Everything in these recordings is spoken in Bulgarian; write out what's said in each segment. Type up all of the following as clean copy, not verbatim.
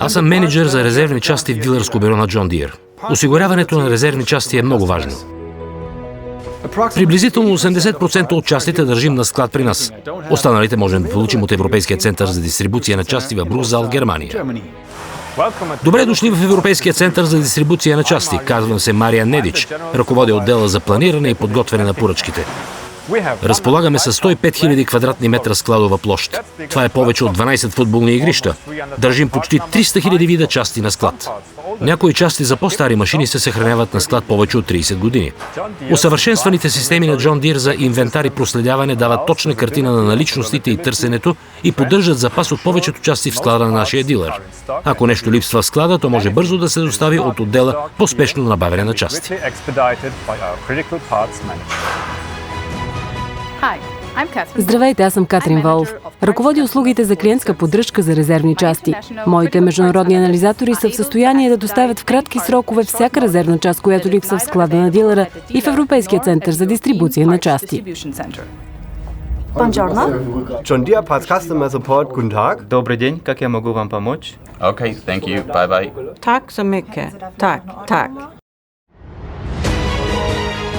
Аз съм менеджер за резервни части в дилърско бюро на Джон Дир. Осигуряването на резервни части е много важно. Приблизително 80% от частите държим на склад при нас. Останалите можем да получим от Европейския център за дистрибуция на части в Брюксел, Германия. Добре дошли в Европейския център за дистрибуция на части. Казвам се Мариан Недич, ръководя отдела за планиране и подготвяне на поръчките. Разполагаме с 105 000 квадратни метра складова площ. Това е повече от 12 футболни игрища. Държим почти 300 000 вида части на склад. Някои части за по-стари машини се съхраняват на склад повече от 30 години. Усъвършенстваните системи на Джон Дир за инвентар и проследяване дават точна картина на наличностите и търсенето и поддържат запас от повечето части в склада на нашия дилър. Ако нещо липсва в склада, то може бързо да се достави от отдела по спешно набавяне на части. Здравейте, аз съм Катрин Волф. Ръководя услугите за клиентска поддръжка за резервни части. Моите международни анализатори са в състояние да доставят в кратки срокове всяка резервна част, която липсва в склада на дилъра и в Европейския център за дистрибуция на части. John Deere Parts Customer Support, guten Tag. Добрый день, как я могу вам помочь? Okay, thank you. Bye-bye. Tack så mycket. Tack.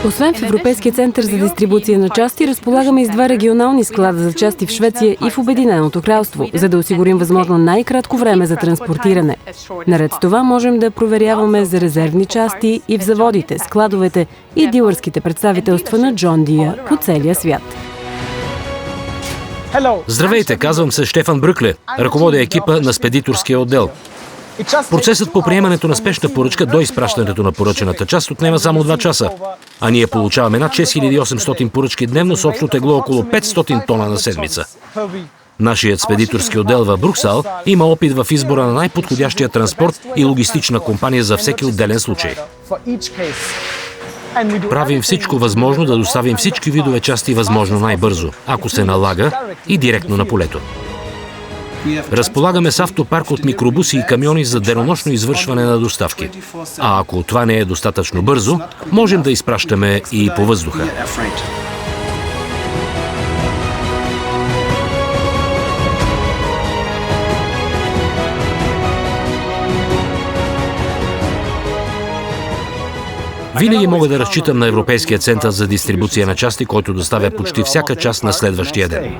Освен в Европейския център за дистрибуция на части, разполагаме и с 2 регионални склада за части в Швеция и в Обединеното кралство, за да осигурим възможно най-кратко време за транспортиране. Наред с това можем да проверяваме за резервни части и в заводите, складовете и дилърските представителства на Джон Дир по целия свят. Здравейте, казвам се Штефан Брюкле, ръководя екипа на спедиторския отдел. Процесът по приемането на спешна поръчка до изпращането на поръчената част отнема само 2 часа, а ние получаваме над 6800 поръчки дневно с общо тегло около 500 тона на седмица. Нашият спедиторски отдел в Брюксел има опит в избора на най-подходящия транспорт и логистична компания за всеки отделен случай. Правим всичко възможно да доставим всички видове части възможно най-бързо, ако се налага, и директно на полето. Разполагаме с автопарк от микробуси и камиони за денонощно извършване на доставки. А ако това не е достатъчно бързо, можем да изпращаме и по въздуха. Винаги мога да разчитам на Европейския център за дистрибуция на части, който доставя почти всяка част на следващия ден.